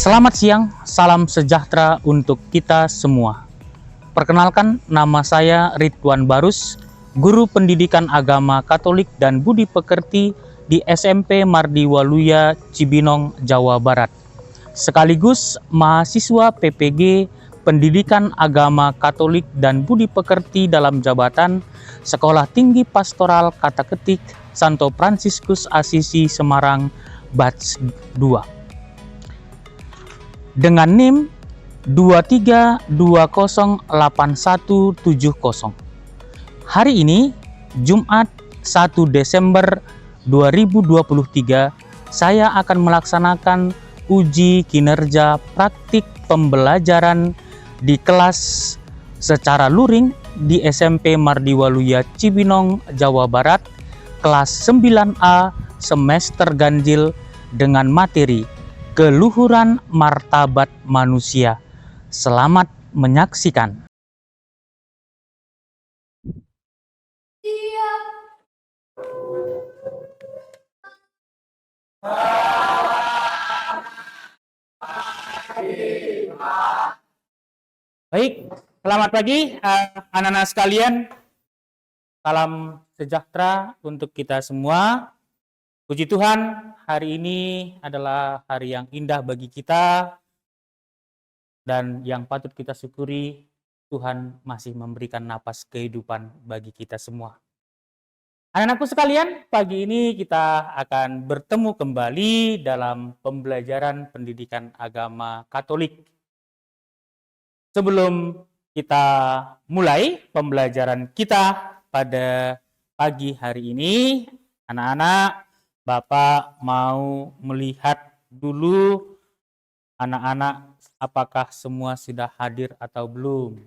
Selamat siang, salam sejahtera untuk kita semua. Perkenalkan, nama saya Ridwan Barus, Guru Pendidikan Agama Katolik dan Budi Pekerti di SMP Mardi Waluya, Cibinong, Jawa Barat. Sekaligus mahasiswa PPG Pendidikan Agama Katolik dan Budi Pekerti dalam jabatan Sekolah Tinggi Pastoral Kata Ketik Santo Fransiskus Asisi Semarang Batch 2. Dengan NIM 23208170. Hari ini, Jumat 1 Desember 2023, saya akan melaksanakan uji kinerja praktik pembelajaran di kelas secara luring di SMP Mardi Waluya Cibinong, Jawa Barat, kelas 9A semester ganjil dengan materi Keluhuran Martabat Manusia. Selamat menyaksikan. Baik, selamat pagi anak-anak sekalian. Salam sejahtera untuk kita semua. Puji Tuhan, hari ini adalah hari yang indah bagi kita dan yang patut kita syukuri, Tuhan masih memberikan napas kehidupan bagi kita semua. Anak-anakku sekalian, pagi ini kita akan bertemu kembali dalam pembelajaran pendidikan agama Katolik. Sebelum kita mulai pembelajaran kita pada pagi hari ini, anak-anak, Bapak mau melihat dulu anak-anak apakah semua sudah hadir atau belum.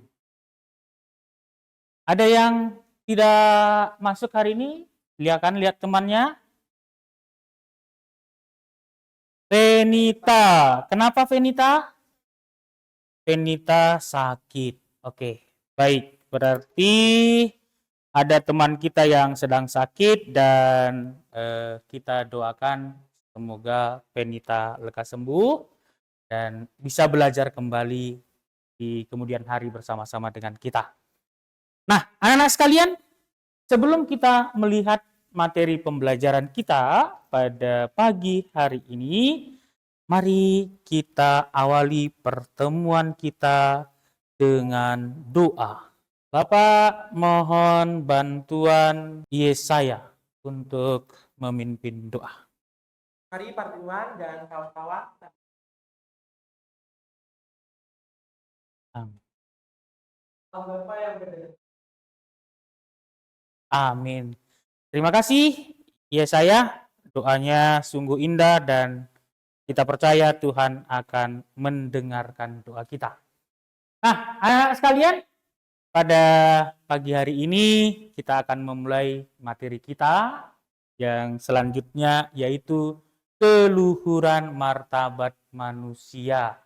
Ada yang tidak masuk hari ini? Lihat temannya. Venita. Kenapa Venita? Venita sakit. Oke, baik. Berarti ada teman kita yang sedang sakit dan kita doakan semoga Venita lekas sembuh dan bisa belajar kembali di kemudian hari bersama-sama dengan kita. Nah, anak-anak sekalian, sebelum kita melihat materi pembelajaran kita pada pagi hari ini, mari kita awali pertemuan kita dengan doa. Bapak mohon bantuan Yesaya untuk memimpin doa. Mari Pak Ridwan dan kawan-kawan. Amin. Bapak yang berada. Amin. Terima kasih Yesaya, doanya sungguh indah dan kita percaya Tuhan akan mendengarkan doa kita. Nah, anak-anak sekalian, pada pagi hari ini kita akan memulai materi kita yang selanjutnya yaitu keluhuran martabat manusia.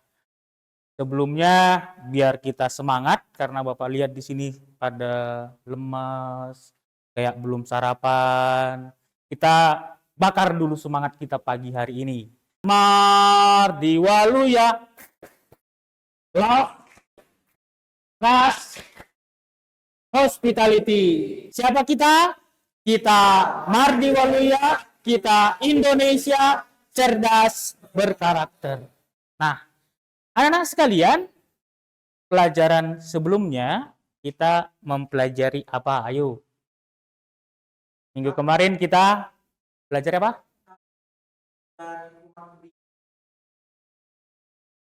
Sebelumnya biar kita semangat karena Bapak lihat di sini pada lemas, kayak belum sarapan. Kita bakar dulu semangat kita pagi hari ini. Mardi Waluya. Nas Hospitality. Siapa kita? Kita Mardi Waluya, kita Indonesia cerdas berkarakter. Nah, anak-anak sekalian, pelajaran sebelumnya kita mempelajari apa? Ayo. Minggu kemarin kita belajar apa?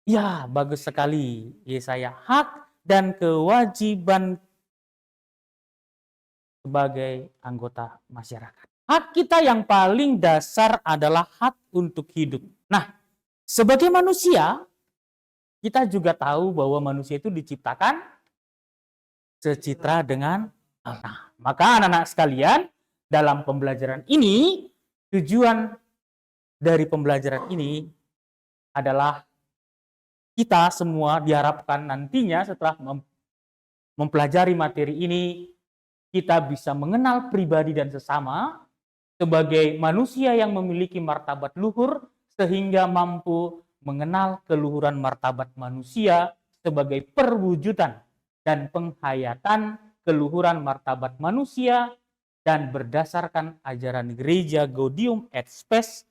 Ya, bagus sekali. Yesaya, hak dan kewajiban sebagai anggota masyarakat. Hak kita yang paling dasar adalah hak untuk hidup. Nah, sebagai manusia, kita juga tahu bahwa manusia itu diciptakan secitra dengan Allah. Maka anak-anak sekalian, dalam pembelajaran ini, tujuan dari pembelajaran ini adalah kita semua diharapkan nantinya setelah mempelajari materi ini, kita bisa mengenal pribadi dan sesama sebagai manusia yang memiliki martabat luhur sehingga mampu mengenal keluhuran martabat manusia sebagai perwujudan dan penghayatan keluhuran martabat manusia dan berdasarkan ajaran gereja Gaudium et Spes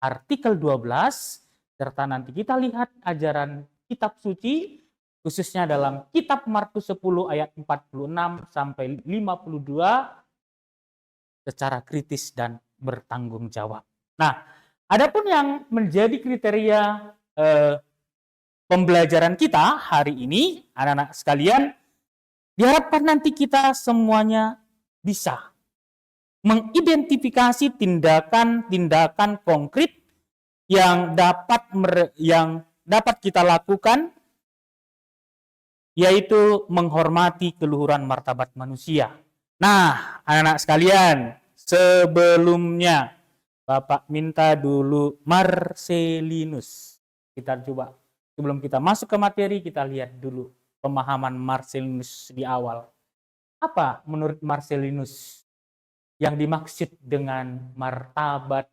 artikel 12, serta nanti kita lihat ajaran kitab suci khususnya dalam kitab Markus 10 ayat 46 sampai 52 secara kritis dan bertanggung jawab. Nah, adapun yang menjadi kriteria pembelajaran kita hari ini, anak-anak sekalian, diharapkan nanti kita semuanya bisa mengidentifikasi tindakan-tindakan konkret yang dapat kita lakukan, yaitu menghormati keluhuran martabat manusia. Nah, anak-anak sekalian, sebelumnya Bapak minta dulu Marcellinus. Kita coba, sebelum kita masuk ke materi, kita lihat dulu pemahaman Marcellinus di awal. Apa menurut Marcellinus yang dimaksud dengan martabat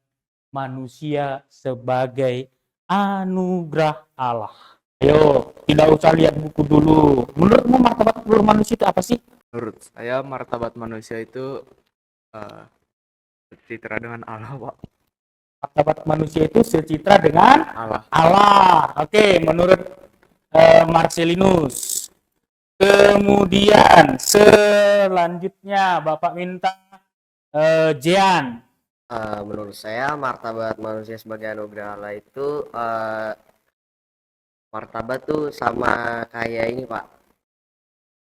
manusia sebagai anugerah Allah? Ayo, tidak usah lihat buku dulu. Menurutmu martabat seluruh manusia itu apa sih? Menurut saya martabat manusia itu secitra dengan Allah, Pak. Martabat manusia itu secitra dengan Allah. Allah. Oke, menurut Marcellinus. Kemudian selanjutnya Bapak minta Jean. Menurut saya martabat manusia sebagai anugerah Allah itu martabat tuh sama kayak ini, Pak.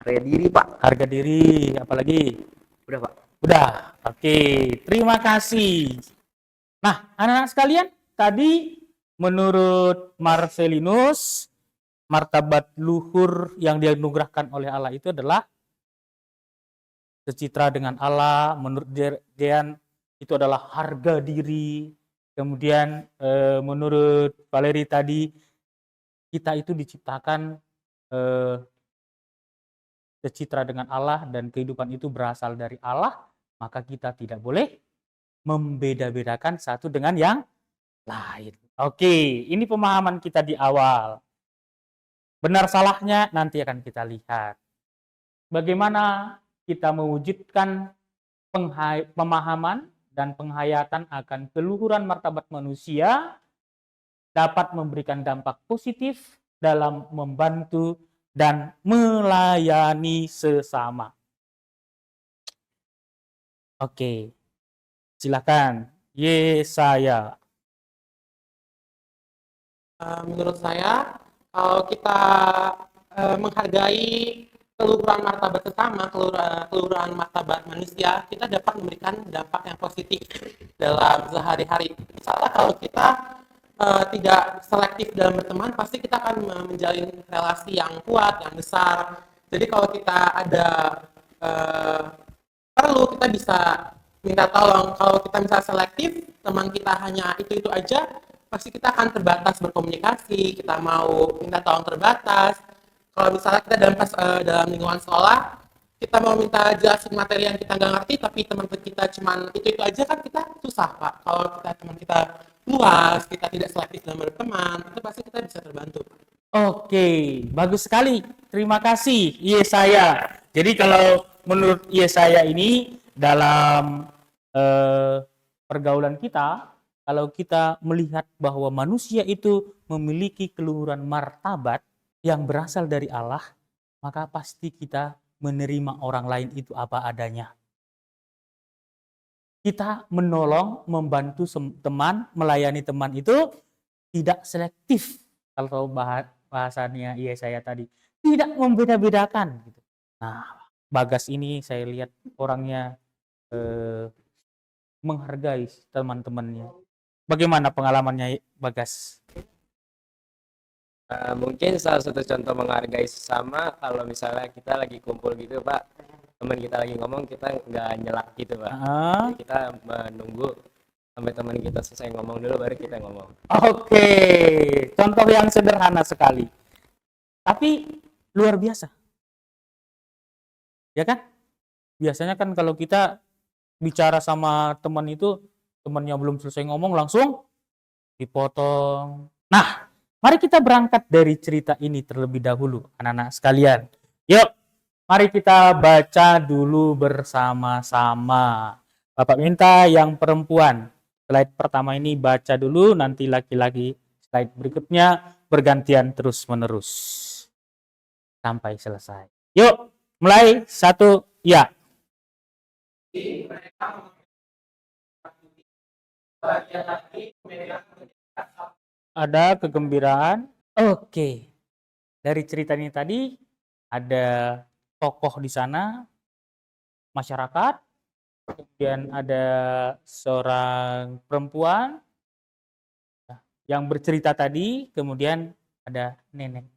Harga diri, Pak. Harga diri, apalagi? Udah, Pak. Udah. Oke, terima kasih. Nah, anak-anak sekalian, tadi menurut Marcellinus, martabat luhur yang dianugerahkan oleh Allah itu adalah secitra dengan Allah. Menurut Jean itu adalah harga diri. Kemudian menurut Valeri tadi, kita itu diciptakan secitra dengan Allah dan kehidupan itu berasal dari Allah, maka kita tidak boleh membeda-bedakan satu dengan yang lain. Oke, ini pemahaman kita di awal. Benar salahnya nanti akan kita lihat. Bagaimana kita mewujudkan pemahaman dan penghayatan akan keluhuran martabat manusia dapat memberikan dampak positif dalam membantu dan melayani sesama. Oke, silakan Yesaya. Menurut saya, kalau kita menghargai keluhuran martabat sesama, keluhuran martabat manusia, kita dapat memberikan dampak yang positif dalam sehari-hari. Misalnya kalau kita tidak selektif dalam berteman, pasti kita akan menjalin relasi yang kuat, yang besar. Jadi kalau kita ada perlu, kita bisa minta tolong. Kalau kita misalnya selektif, teman kita hanya itu aja, pasti kita akan terbatas berkomunikasi. Kita mau minta tolong terbatas. Kalau misalnya kita dalam lingkungan sekolah, kita mau minta jelasin materi yang kita nggak ngerti, tapi teman kita cuman itu aja, kan kita susah, Pak. Kalau teman kita luas, kita tidak selektif dalam berteman, itu pasti kita bisa terbantu. Oke, bagus sekali. Terima kasih Yesaya. Jadi kalau menurut Yesaya ini dalam pergaulan kita, kalau kita melihat bahwa manusia itu memiliki keluhuran martabat yang berasal dari Allah, maka pasti kita menerima orang lain itu apa adanya. Kita menolong, membantu teman, melayani teman itu tidak selektif. Kalau bahasanya Yesaya tadi, tidak membeda-bedakan. Nah, Bagas ini saya lihat orangnya menghargai teman-temannya. Bagaimana pengalamannya Bagas? Mungkin salah satu contoh menghargai sesama, kalau misalnya kita lagi kumpul gitu, Pak, teman kita lagi ngomong, kita nggak nyelak gitu, Pak. Jadi kita menunggu sampai teman kita selesai ngomong dulu, baru kita ngomong. Oke, contoh yang sederhana sekali, tapi luar biasa, ya kan? Biasanya kan kalau kita bicara sama teman itu, temannya belum selesai ngomong langsung dipotong. Nah, Mari kita berangkat dari cerita ini terlebih dahulu, anak-anak sekalian. Yuk, mari kita baca dulu bersama-sama. Bapak minta yang perempuan, slide pertama ini baca dulu, nanti laki-laki slide berikutnya bergantian terus-menerus sampai selesai. Yuk, mulai 1, ya. Ada kegembiraan. Oke. Dari cerita ini tadi ada tokoh di sana, masyarakat, kemudian ada seorang perempuan yang bercerita tadi, kemudian ada nenek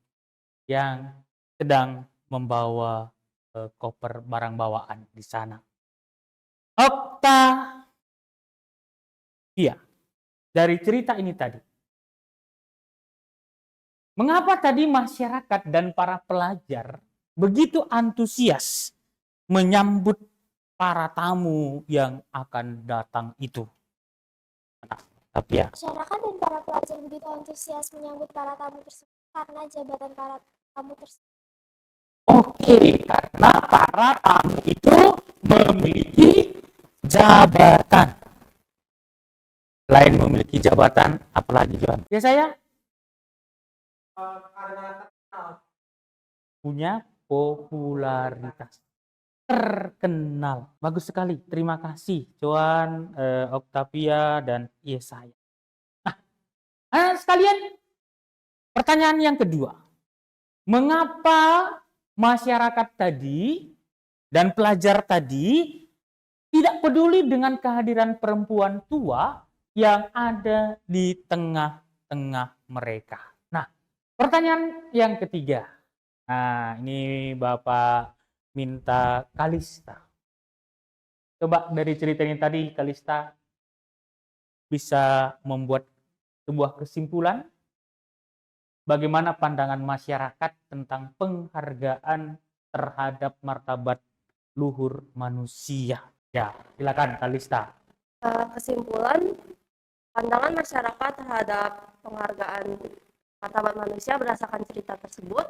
yang sedang membawa koper barang bawaan di sana. Okta, iya, dari cerita ini tadi. Mengapa tadi masyarakat dan para pelajar begitu antusias menyambut para tamu yang akan datang itu? Nah, tapi ya. Masyarakat dan para pelajar begitu antusias menyambut para tamu tersebut karena jabatan para tamu tersebut. Oke, karena para tamu itu memiliki jabatan. Selain memiliki jabatan, apalagi John? Ya saya punya popularitas, terkenal. Bagus sekali, terima kasih Joan, Octavia, dan Yesaya. Nah, sekalian, pertanyaan yang kedua. Mengapa masyarakat tadi dan pelajar tadi tidak peduli dengan kehadiran perempuan tua yang ada di tengah-tengah mereka? Nah, pertanyaan yang ketiga. Nah, ini Bapak minta Kalista. Coba dari cerita ini tadi, Kalista bisa membuat sebuah kesimpulan bagaimana pandangan masyarakat tentang penghargaan terhadap martabat luhur manusia. Ya, silakan Kalista. Kesimpulan, pandangan masyarakat terhadap penghargaan martabat manusia berdasarkan cerita tersebut.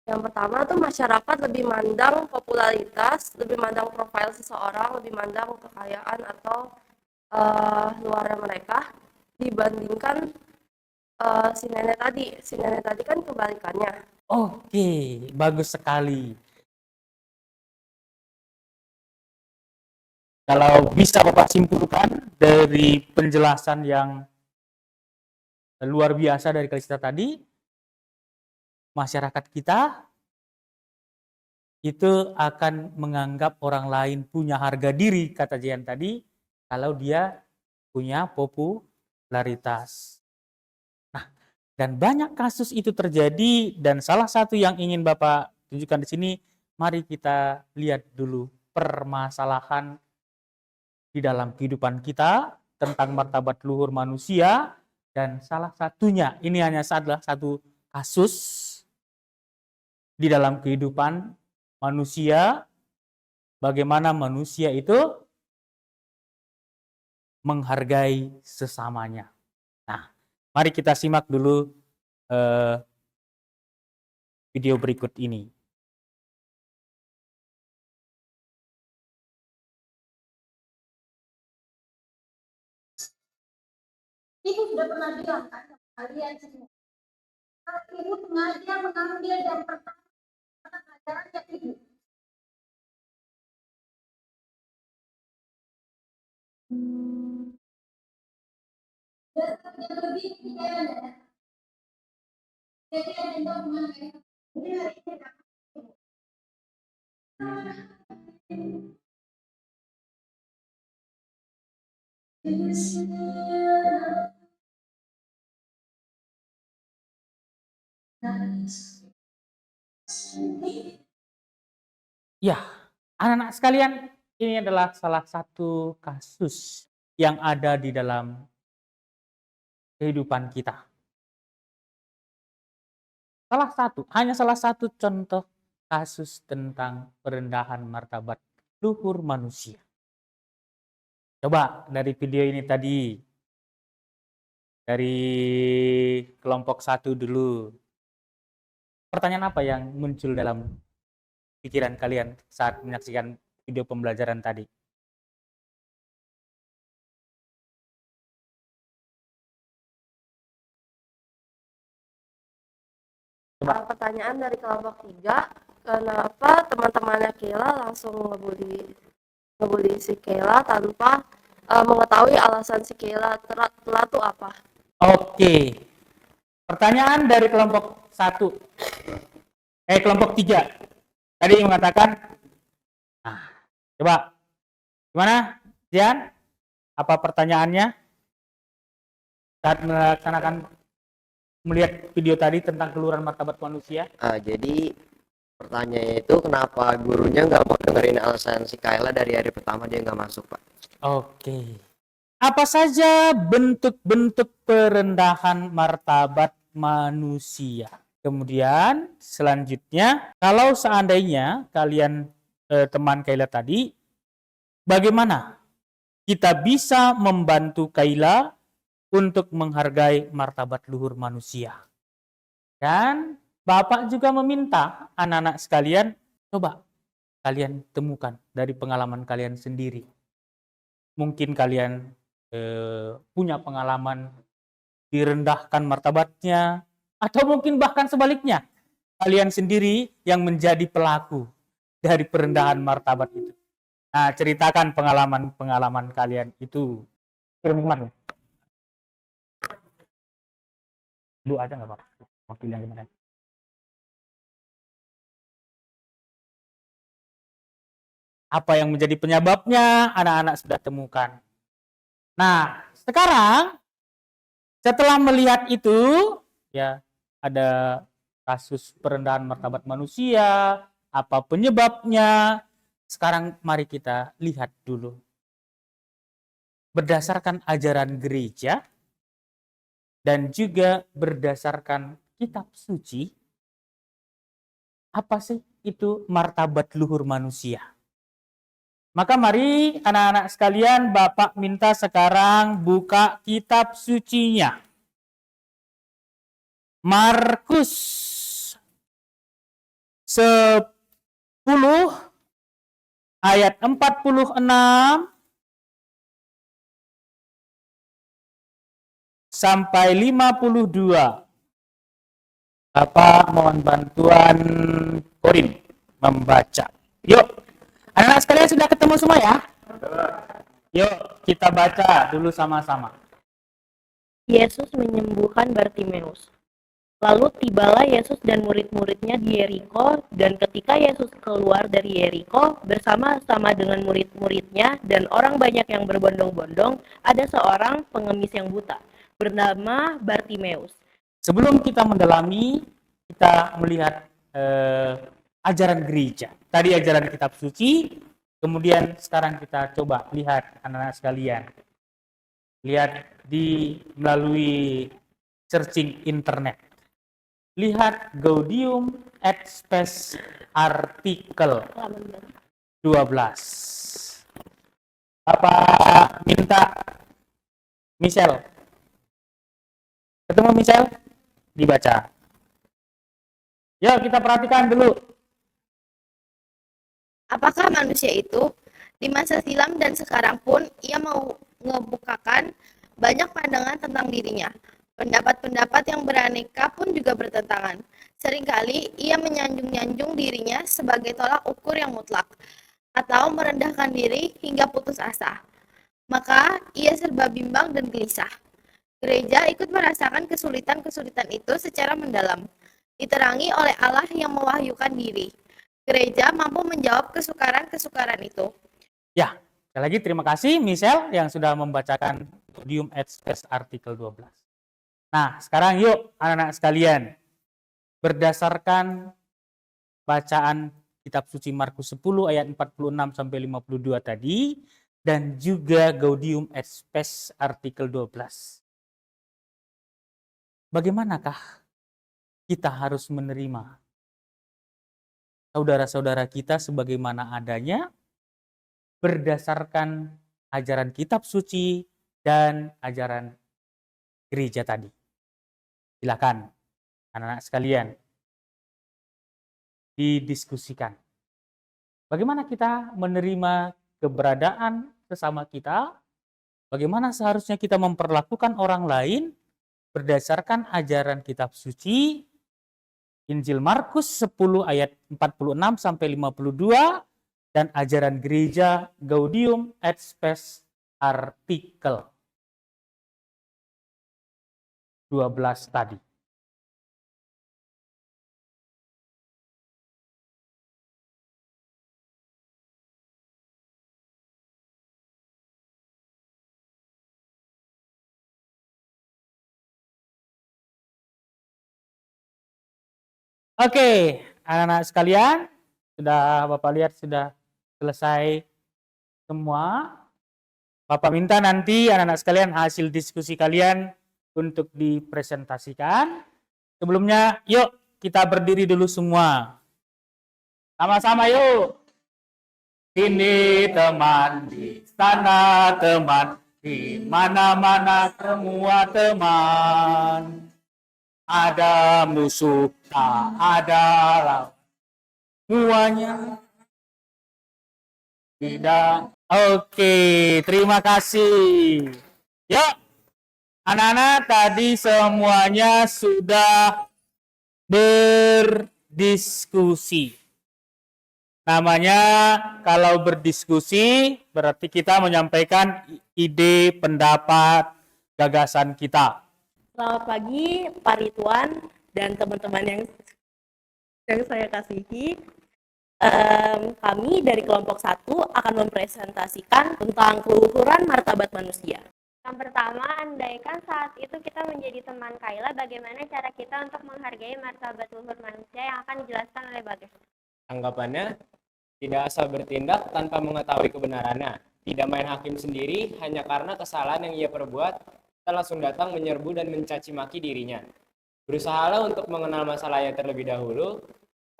Yang pertama tuh masyarakat lebih mandang popularitas, lebih mandang profil seseorang, lebih mandang kekayaan atau luarnya mereka dibandingkan si nenek tadi. Si nenek tadi kan kebalikannya. Oke, bagus sekali. Kalau bisa Bapak simpulkan dari penjelasan yang luar biasa dari Kalista tadi, masyarakat kita itu akan menganggap orang lain punya harga diri, kata Jian tadi, kalau dia punya popularitas. Nah, dan banyak kasus itu terjadi, dan salah satu yang ingin Bapak tunjukkan di sini, mari kita lihat dulu permasalahan di dalam kehidupan kita tentang martabat luhur manusia, dan salah satunya, ini hanya adalah satu kasus di dalam kehidupan manusia, bagaimana manusia itu menghargai sesamanya. Nah, mari kita simak dulu video berikut ini. Ibu sudah pernah bilang kan kalian semua. Ibu sengaja mengambil yang pertama ajarannya ibu. Dan lebih pikiran jadi ada mengenai Ya, anak-anak sekalian, ini adalah salah satu kasus yang ada di dalam kehidupan kita. Hanya salah satu contoh kasus tentang perendahan martabat luhur manusia. Coba dari video ini tadi, Dari kelompok 1 dulu. Pertanyaan apa yang muncul dalam pikiran kalian saat menyaksikan video pembelajaran tadi? Pertanyaan dari kelompok 3, kenapa teman-temannya Kayla langsung ngebully si Kayla tanpa mengetahui alasan si Kayla telat tuh apa? Oke. Pertanyaan dari kelompok 1. Kelompok 3. Tadi mengatakan, nah, coba gimana, Jian? Apa pertanyaannya saat melihat video tadi tentang keluhuran martabat manusia? Jadi pertanyaannya itu kenapa gurunya nggak mau dengerin alasan si Kayla dari hari pertama dia nggak masuk, Pak? Oke. Apa saja bentuk-bentuk perendahan martabat manusia? Kemudian selanjutnya, kalau seandainya kalian teman Kayla tadi, bagaimana kita bisa membantu Kayla untuk menghargai martabat luhur manusia? Dan Bapak juga meminta anak-anak sekalian, coba kalian temukan dari pengalaman kalian sendiri. Mungkin kalian punya pengalaman direndahkan martabatnya, atau mungkin bahkan sebaliknya, kalian sendiri yang menjadi pelaku dari perendahan martabat itu. Nah, ceritakan pengalaman-pengalaman kalian itu. Firman. Lu ada nggak, Pak? Wakil yang gimana? Apa yang menjadi penyebabnya, anak-anak sudah temukan. Nah, sekarang setelah melihat itu, ya ada kasus perendahan martabat manusia, apa penyebabnya? Sekarang mari kita lihat dulu. Berdasarkan ajaran gereja dan juga berdasarkan kitab suci, apa sih itu martabat luhur manusia? Maka mari anak-anak sekalian, Bapak minta sekarang buka kitab sucinya. Markus 10 ayat 46 sampai 52. Bapak mohon bantuan Korin membaca. Yuk. Anak-anak sekalian sudah ketemu semua ya? Yuk, kita baca dulu sama-sama. Yesus menyembuhkan Bartimeus. Lalu tibalah Yesus dan murid-muridnya di Yeriko, dan ketika Yesus keluar dari Yeriko bersama-sama dengan murid-muridnya dan orang banyak yang berbondong-bondong, ada seorang pengemis yang buta, bernama Bartimeus. Sebelum kita mendalami, kita melihat ajaran gereja. Tadi ajaran kitab suci, kemudian sekarang kita coba lihat anak-anak sekalian. Lihat melalui searching internet. Lihat Gaudium et Spes artikel 12. Bapak minta Michelle. Ketemu Michelle? Dibaca. Yuk kita perhatikan dulu. Apakah manusia itu di masa silam dan sekarang pun ia mau ngebukakan banyak pandangan tentang dirinya. Pendapat-pendapat yang beraneka pun juga bertentangan. Seringkali ia menyanjung-nyanjung dirinya sebagai tolak ukur yang mutlak atau merendahkan diri hingga putus asa. Maka ia serba bimbang dan gelisah. Gereja ikut merasakan kesulitan-kesulitan itu secara mendalam, diterangi oleh Allah yang mewahyukan diri. Gereja mampu menjawab kesukaran-kesukaran itu. Ya, sekali lagi terima kasih Michelle yang sudah membacakan Gaudium et Spes artikel 12. Nah, sekarang yuk anak-anak sekalian, berdasarkan bacaan kitab suci Markus 10 ayat 46 sampai 52 tadi dan juga Gaudium et Spes artikel 12. Bagaimanakah kita harus menerima saudara-saudara kita sebagaimana adanya berdasarkan ajaran kitab suci dan ajaran gereja tadi. Silakan anak-anak sekalian didiskusikan. Bagaimana kita menerima keberadaan sesama kita? Bagaimana seharusnya kita memperlakukan orang lain berdasarkan ajaran kitab suci Injil Markus 10 ayat 46 sampai 52 dan ajaran gereja Gaudium et Spes artikel 12 tadi. Oke, anak-anak sekalian, sudah Bapak lihat sudah selesai semua. Bapak minta nanti anak-anak sekalian hasil diskusi kalian untuk dipresentasikan. Sebelumnya, yuk kita berdiri dulu semua. Sama-sama yuk. Ini teman, di sana teman, di mana-mana semua teman. Ada musuh, tak ada lawan. Semuanya tidak. Oke, terima kasih. Yuk, anak-anak tadi semuanya sudah berdiskusi. Namanya kalau berdiskusi berarti kita menyampaikan ide, pendapat, gagasan kita. Selamat pagi Pak Ridwan dan teman-teman yang saya kasihi. Kami dari kelompok 1 akan mempresentasikan tentang keluhuran martabat manusia. Yang pertama, andaikan saat itu kita menjadi teman Kayla, bagaimana cara kita untuk menghargai martabat luhur manusia yang akan dijelaskan oleh Bagas? Anggapannya, tidak asal bertindak tanpa mengetahui kebenarannya. Tidak main hakim sendiri hanya karena kesalahan yang ia perbuat, kita langsung datang menyerbu dan mencaci maki dirinya. Berusahalah untuk mengenal masalahnya terlebih dahulu,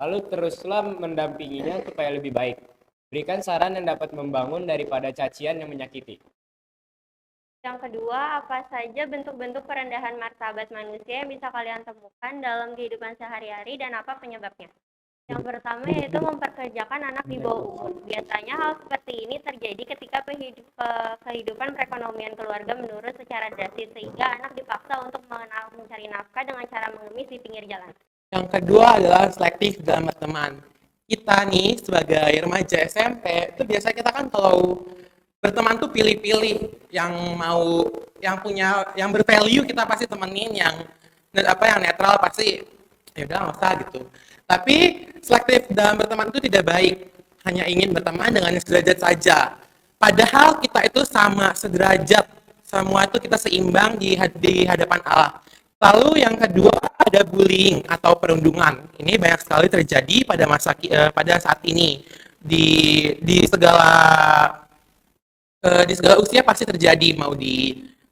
lalu teruslah mendampinginya supaya lebih baik. Berikan saran yang dapat membangun daripada cacian yang menyakiti. Yang kedua, apa saja bentuk-bentuk perendahan martabat manusia yang bisa kalian temukan dalam kehidupan sehari-hari dan apa penyebabnya? Yang pertama yaitu memperkerjakan anak di bawah umur. Biasanya hal seperti ini terjadi ketika kehidupan perekonomian keluarga menurun secara drastis sehingga anak dipaksa untuk mencari nafkah dengan cara mengemis di pinggir jalan. Yang kedua adalah selektif dalam berteman. Kita nih sebagai remaja SMP itu biasa kita kan kalau berteman tuh pilih-pilih yang punya yang bervalue kita pasti temenin, yang netral pasti ya udah nggak usah gitu. Tapi selektif dalam berteman itu tidak baik, hanya ingin berteman dengan yang sederajat saja. Padahal kita itu sama, sederajat, semua itu kita seimbang di hadapan Allah. Lalu yang kedua ada bullying atau perundungan. Ini banyak sekali terjadi pada saat ini di segala usia pasti terjadi, mau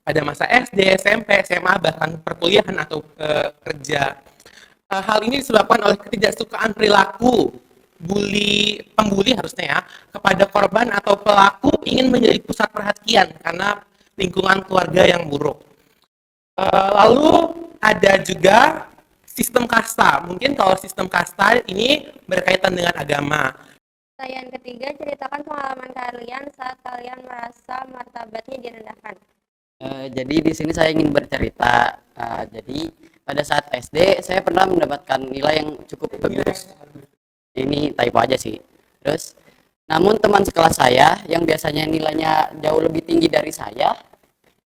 pada masa SD, SMP, SMA, bahkan perkuliahan atau kerja. Hal ini disebabkan oleh ketidaksukaan perilaku pembuli harusnya ya, kepada korban atau pelaku ingin menjadi pusat perhatian karena lingkungan keluarga yang buruk. Lalu ada juga sistem kasta. Mungkin kalau sistem kasta ini berkaitan dengan agama. Yang ketiga, ceritakan pengalaman kalian saat kalian merasa martabatnya direndahkan. Jadi di sini saya ingin bercerita. Jadi pada saat SD saya pernah mendapatkan nilai yang cukup bagus. Ini typo aja sih. Terus, namun teman sekelas saya yang biasanya nilainya jauh lebih tinggi dari saya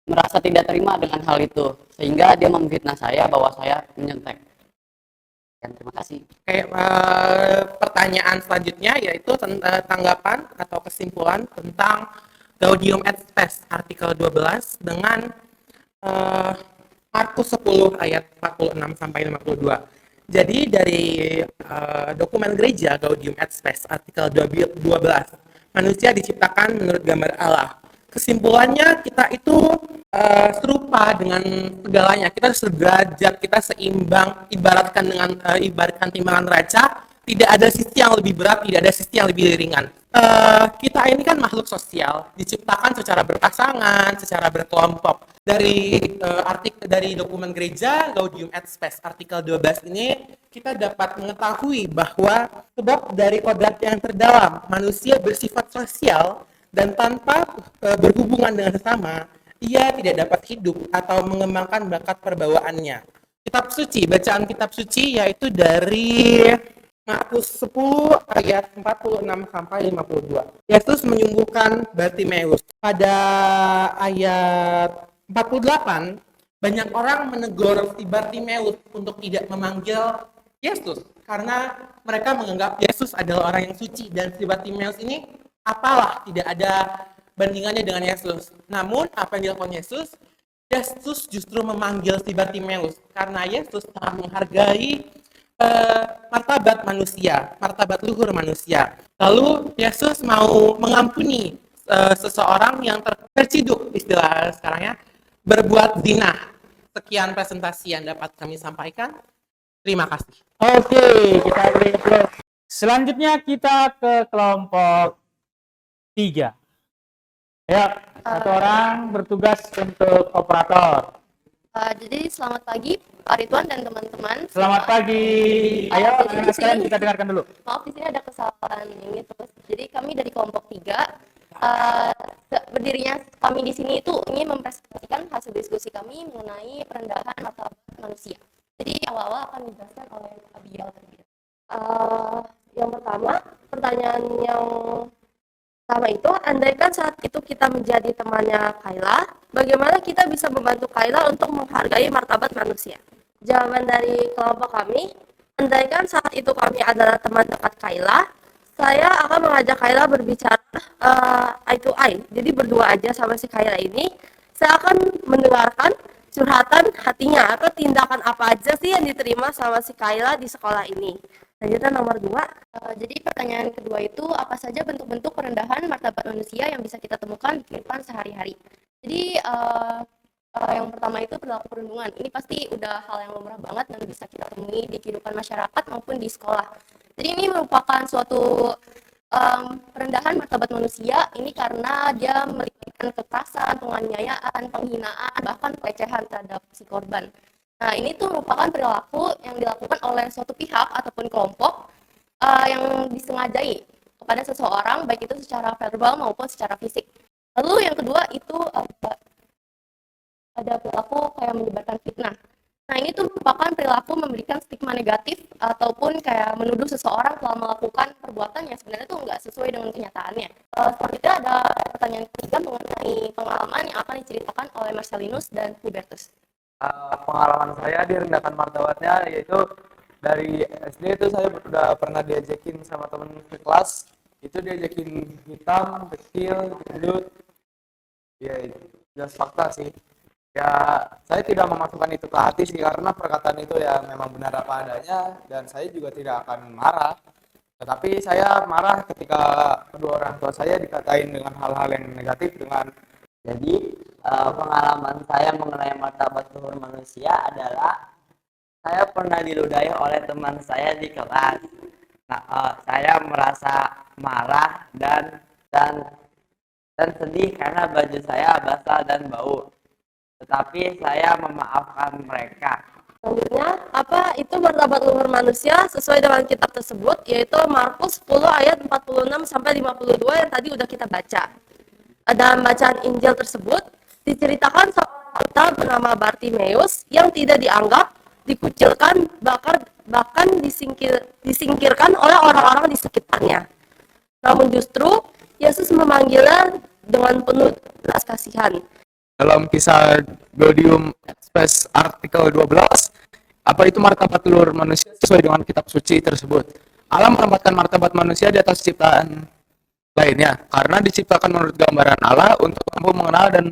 merasa tidak terima dengan hal itu, sehingga dia memfitnah saya bahwa saya menyontek. Terima kasih. Oke, pertanyaan selanjutnya yaitu tanggapan atau kesimpulan tentang Gaudium et Spes artikel 12 dengan Markus 10 ayat 46 sampai 52. Jadi dari dokumen gereja Gaudium et Spes artikel 12, manusia diciptakan menurut gambar Allah. Kesimpulannya kita itu serupa dengan segalanya, kita sederajat, kita seimbang, ibaratkan timbangan raca, tidak ada sisi yang lebih berat, tidak ada sisi yang lebih ringan. Kita ini kan makhluk sosial, diciptakan secara berpasangan, secara berkelompok. Dari dokumen gereja Gaudium et Spes artikel 12 ini kita dapat mengetahui bahwa sebab dari kodrat yang terdalam manusia bersifat sosial dan tanpa berhubungan dengan sesama, ia tidak dapat hidup atau mengembangkan bakat perbawaannya. Kitab suci, bacaan kitab suci yaitu dari Markus 10 ayat 46 sampai 52. Yesus menyembuhkan Bartimeus. Pada ayat 48, banyak orang menegur si Bartimeus untuk tidak memanggil Yesus karena mereka menganggap Yesus adalah orang yang suci dan si Bartimeus ini apalah, tidak ada bandingannya dengan Yesus. Namun apa yang dilakukan Yesus? Yesus justru memanggil si Bartimeus karena Yesus sangat menghargai martabat manusia, martabat luhur manusia. Lalu Yesus mau mengampuni seseorang yang terciduk, istilah sekarangnya, berbuat zina. Sekian presentasi yang dapat kami sampaikan. Terima kasih. Oke, kita beri applause. Selanjutnya kita ke kelompok 3. Ya, satu orang bertugas untuk operator. Jadi selamat pagi Pak Ridwan dan teman-teman. Selamat pagi. Ayo, Jadi di sekalian sini- kita dengarkan dulu. Maaf, di sini ada kesalahan ini terus. Jadi kami dari kelompok 3, berdirinya kami di sini itu ingin mempresentasikan hasil diskusi kami mengenai perendahan martabat manusia. Jadi awal-awal akan dijelaskan oleh Abigail terlebih dahulu. Yang pertama, pertanyaan yang pertama itu, andaikan saat itu kita menjadi temannya Kayla, bagaimana kita bisa membantu Kayla untuk menghargai martabat manusia? Jawaban dari kelompok kami, andaikan saat itu kami adalah teman dekat Kayla, saya akan mengajak Kayla berbicara eye to eye. Jadi berdua aja sama si Kayla ini, saya akan mendengarkan curhatan hatinya atau tindakan apa aja sih yang diterima sama si Kayla di sekolah ini. Lanjutan nomor 2, jadi pertanyaan kedua itu, apa saja bentuk-bentuk perendahan martabat manusia yang bisa kita temukan di kehidupan sehari-hari? Jadi yang pertama itu perilaku perundungan. Ini pasti udah hal yang lumrah banget dan bisa kita temui di kehidupan masyarakat maupun di sekolah. Jadi ini merupakan suatu perendahan martabat manusia ini karena dia melibatkan kekerasan, penganiayaan, penghinaan, bahkan pelecehan terhadap si korban. Nah, ini tuh merupakan perilaku yang dilakukan oleh suatu pihak ataupun kelompok yang disengajai kepada seseorang, baik itu secara verbal maupun secara fisik. Lalu yang kedua itu ada perilaku kayak menyebarkan fitnah. Nah, ini tuh merupakan perilaku memberikan stigma negatif ataupun kayak menuduh seseorang telah melakukan perbuatan yang sebenarnya tuh nggak sesuai dengan kenyataannya. Selanjutnya ada pertanyaan ketiga mengenai pengalaman yang akan diceritakan oleh Marcelinus dan Hubertus. Pengalaman saya di rendahkan martabatnya yaitu dari SD itu saya udah pernah diajakin sama temen di kelas, itu diajakin hitam, kecil, gendut, ya jelas fakta sih. Ya saya tidak memasukkan itu ke hati sih karena perkataan itu ya memang benar apa adanya dan saya juga tidak akan marah. Tetapi saya marah ketika kedua orang tua saya dikatain dengan hal-hal yang negatif dengan. Jadi pengalaman saya mengenai martabat luhur manusia adalah saya pernah diludahi oleh teman saya di kelas. Nah, saya merasa marah dan sedih karena baju saya basah dan bau. Tetapi saya memaafkan mereka. Selanjutnya, apa itu martabat luhur manusia sesuai dengan kitab tersebut, yaitu Markus 10 ayat 46 sampai 52 yang tadi udah kita baca. Dalam bacaan Injil tersebut diceritakan seorang wanita bernama Bartimeus yang tidak dianggap, dikucilkan, bahkan disingkirkan oleh orang-orang di sekitarnya. Namun justru Yesus memanggilnya dengan penuh belas kasihan. Dalam kisah Gaudium et Spes artikel 12, apa itu martabat luhur manusia sesuai dengan kitab suci tersebut? Allah menempatkan martabat manusia di atas ciptaan lainnya karena diciptakan menurut gambaran Allah untuk mampu mengenal dan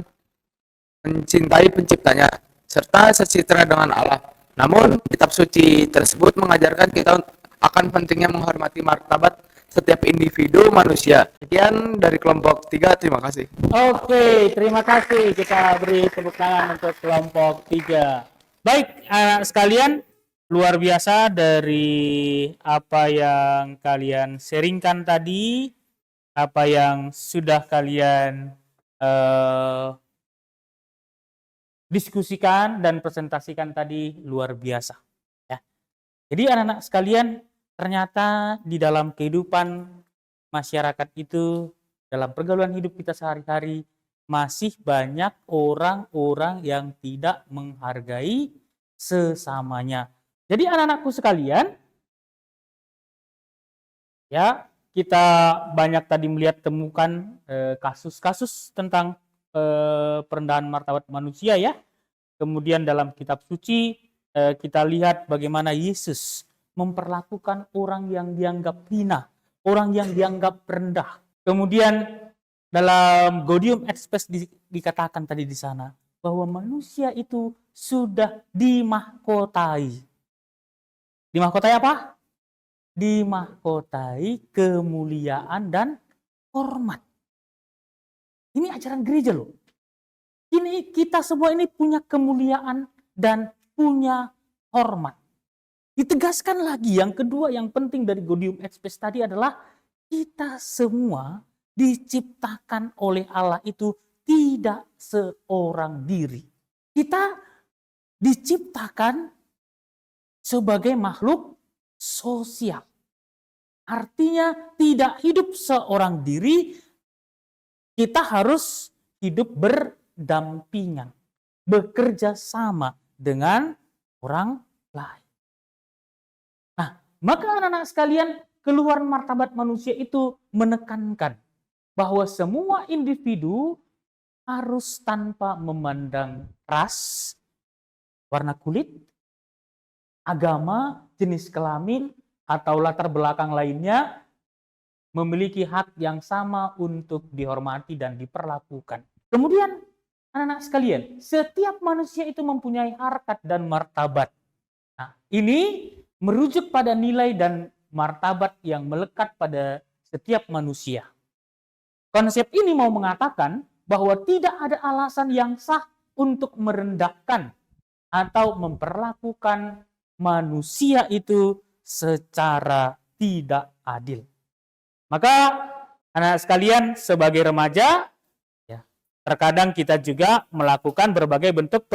mencintai penciptanya serta secitra dengan Allah. Namun kitab suci tersebut mengajarkan kita akan pentingnya menghormati martabat setiap individu manusia. Sekian dari kelompok 3, terima kasih. Oke, terima kasih. Kita beri tepuk tangan untuk kelompok 3. Baik, anak sekalian, luar biasa dari apa yang kalian sharingkan tadi, apa yang sudah kalian diskusikan dan presentasikan tadi luar biasa. Ya. Jadi anak-anak sekalian, ternyata di dalam kehidupan masyarakat itu, dalam pergaulan hidup kita sehari-hari, masih banyak orang-orang yang tidak menghargai sesamanya. Jadi anak-anakku sekalian, ya kita banyak tadi melihat temukan kasus-kasus tentang perendahan martabat manusia ya. Kemudian dalam kitab suci kita lihat bagaimana Yesus memperlakukan orang yang dianggap hina, orang yang dianggap rendah. Kemudian dalam Gaudium et Spes dikatakan tadi di sana bahwa manusia itu sudah dimahkotai. Dimahkotai apa? Dimahkotai kemuliaan dan hormat. Ini ajaran gereja loh. Ini kita semua ini punya kemuliaan dan punya hormat. Ditegaskan lagi yang kedua yang penting dari Gaudium et Spes tadi adalah kita semua diciptakan oleh Allah itu tidak seorang diri. Kita diciptakan sebagai makhluk sosial. Artinya tidak hidup seorang diri, kita harus hidup berdampingan, bekerja sama dengan orang lain. Nah, maka anak-anak sekalian, keluaran martabat manusia itu menekankan bahwa semua individu harus tanpa memandang ras, warna kulit, agama, jenis kelamin, atau latar belakang lainnya memiliki hak yang sama untuk dihormati dan diperlakukan. Kemudian, anak-anak sekalian, setiap manusia itu mempunyai harkat dan martabat. Nah, ini merujuk pada nilai dan martabat yang melekat pada setiap manusia. Konsep ini mau mengatakan bahwa tidak ada alasan yang sah untuk merendahkan atau memperlakukan manusia itu secara tidak adil. Maka anak sekalian sebagai remaja, ya, terkadang kita juga melakukan berbagai bentuk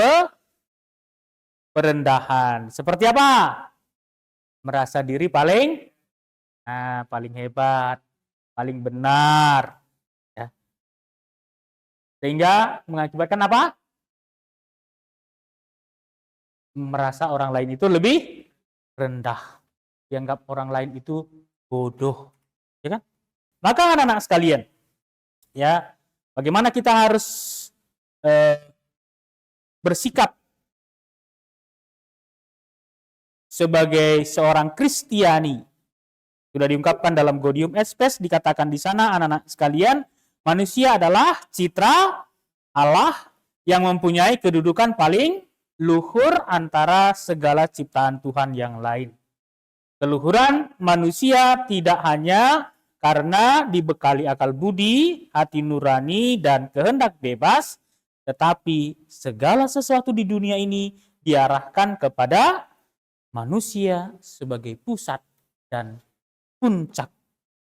perendahan. Seperti apa? Merasa diri paling hebat, paling benar. Ya. Sehingga mengakibatkan apa? Merasa orang lain itu lebih rendah. Dianggap orang lain itu bodoh. Ya kan? Maka anak-anak sekalian, ya, bagaimana kita harus bersikap sebagai seorang Kristiani. Sudah diungkapkan dalam Gaudium et Spes, dikatakan di sana anak-anak sekalian, manusia adalah citra Allah yang mempunyai kedudukan paling luhur antara segala ciptaan Tuhan yang lain. Keluhuran manusia tidak hanya karena dibekali akal budi, hati nurani, dan kehendak bebas, tetapi segala sesuatu di dunia ini diarahkan kepada manusia sebagai pusat dan puncak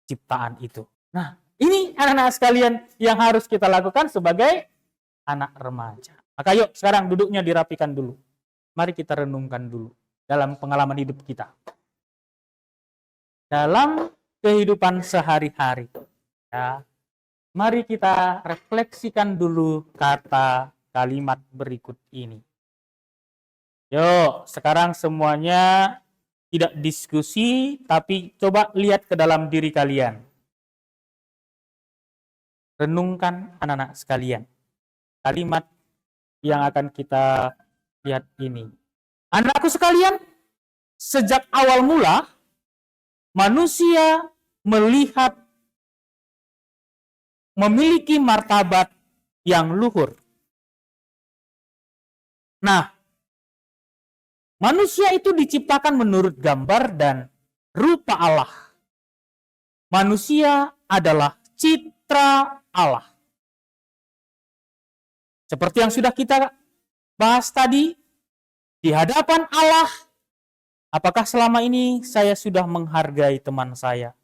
ciptaan itu. Nah, ini anak-anak sekalian yang harus kita lakukan sebagai anak remaja. Maka yuk sekarang duduknya dirapikan dulu. Mari kita renungkan dulu dalam pengalaman hidup kita. Dalam kehidupan sehari-hari, ya, mari kita refleksikan dulu kata kalimat berikut ini. Yuk, sekarang semuanya tidak diskusi, tapi coba lihat ke dalam diri kalian. Renungkan anak-anak sekalian. Kalimat yang akan kita lihat ini. Anakku sekalian, sejak awal mula, manusia melihat memiliki martabat yang luhur. Nah, manusia itu diciptakan menurut gambar dan rupa Allah. Manusia adalah citra Allah. Seperti yang sudah kita bahas tadi, di hadapan Allah, Apakah selama ini saya sudah menghargai teman saya?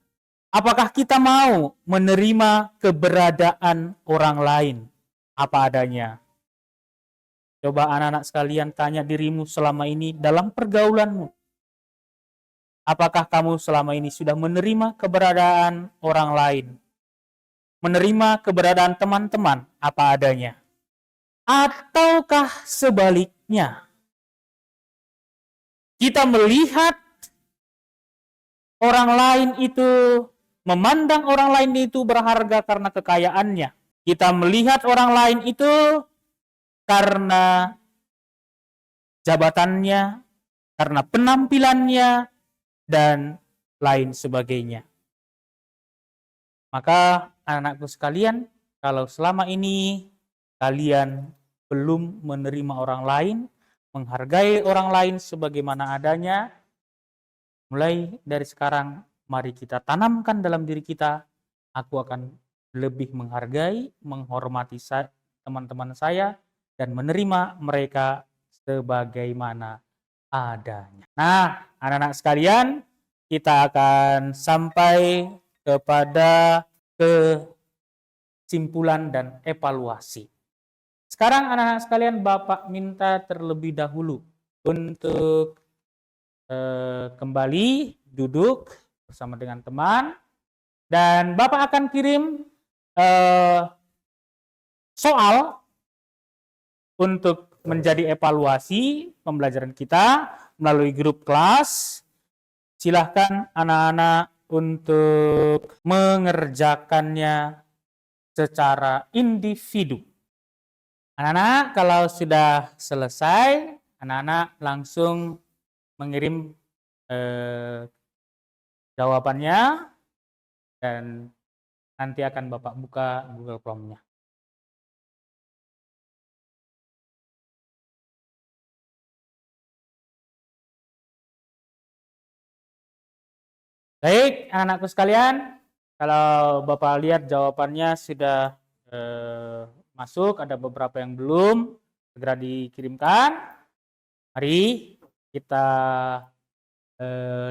Apakah kita mau menerima keberadaan orang lain apa adanya? Coba anak-anak sekalian tanya dirimu selama ini dalam pergaulanmu. Apakah kamu selama ini sudah menerima keberadaan orang lain? Menerima keberadaan teman-teman apa adanya? Ataukah sebaliknya? Kita melihat orang lain itu, memandang orang lain itu berharga karena kekayaannya. Kita melihat orang lain itu karena jabatannya, karena penampilannya, dan lain sebagainya. Maka anak-anakku sekalian, kalau selama ini kalian belum menerima orang lain, menghargai orang lain sebagaimana adanya, mulai dari sekarang mari kita tanamkan dalam diri kita, aku akan lebih menghargai, menghormati teman-teman saya, dan menerima mereka sebagaimana adanya. Nah, anak-anak sekalian, kita akan sampai kepada kesimpulan dan evaluasi. Sekarang anak-anak sekalian, Bapak minta terlebih dahulu untuk kembali duduk bersama dengan teman, dan Bapak akan kirim soal untuk menjadi evaluasi pembelajaran kita melalui grup kelas. Silahkan anak-anak untuk mengerjakannya secara individu. Anak-anak kalau sudah selesai, anak-anak langsung mengirim jawabannya, dan nanti akan Bapak buka Google Form-nya. Baik, anak-anakku sekalian, kalau Bapak lihat jawabannya sudah masuk, ada beberapa yang belum, segera dikirimkan. Mari kita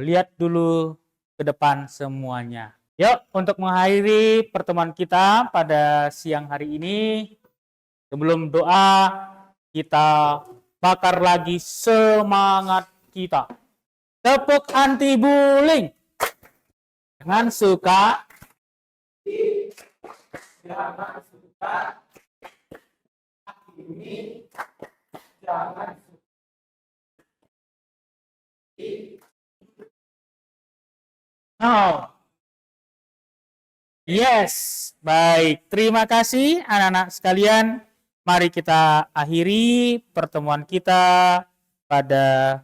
lihat dulu ke depan semuanya. Yuk, untuk mengakhiri pertemuan kita pada siang hari ini, sebelum doa, kita bakar lagi semangat kita. Tepuk anti-bullying. Jangan suka. Jangan suka. Ini. Jangan suka. Oh. Yes, baik. Terima kasih anak-anak sekalian. Mari kita akhiri pertemuan kita pada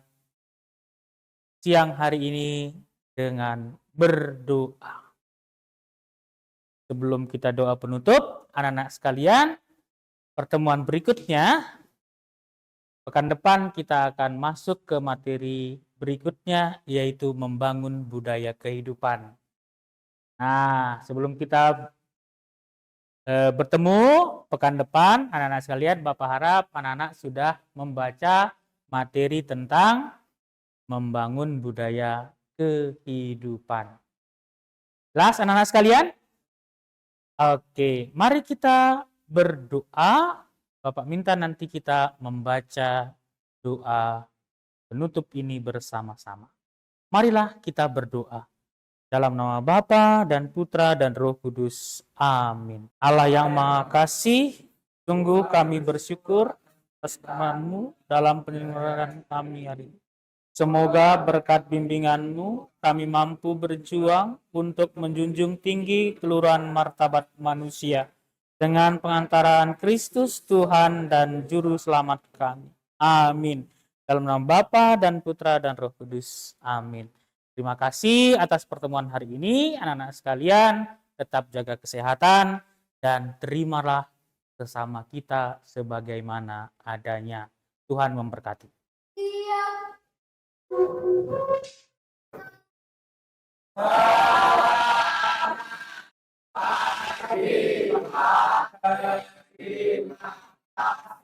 siang hari ini dengan berdoa. Sebelum kita doa penutup, anak-anak sekalian, pertemuan berikutnya, pekan depan kita akan masuk ke materi berikutnya, yaitu membangun budaya kehidupan. Nah, sebelum kita bertemu pekan depan, anak-anak sekalian, Bapak harap anak-anak sudah membaca materi tentang membangun budaya kehidupan. Jelas anak-anak sekalian? Oke, mari kita berdoa. Bapak minta nanti kita membaca doa penutup ini bersama-sama. Marilah kita berdoa. Dalam nama Bapa dan Putra dan Roh Kudus. Amin. Allah yang Maha Kasih, sungguh kami bersyukur atas firman-Mu dalam penyelenggaraan kami hari ini. Semoga berkat bimbingan-Mu kami mampu berjuang untuk menjunjung tinggi keluhuran martabat manusia dengan pengantaran Kristus Tuhan dan Juru Selamat kami. Amin. Dalam nama Bapa dan Putra dan Roh Kudus. Amin. Terima kasih atas pertemuan hari ini, anak-anak sekalian. Tetap jaga kesehatan dan terimalah sesama kita sebagaimana adanya. Tuhan memberkati. Terima kasih.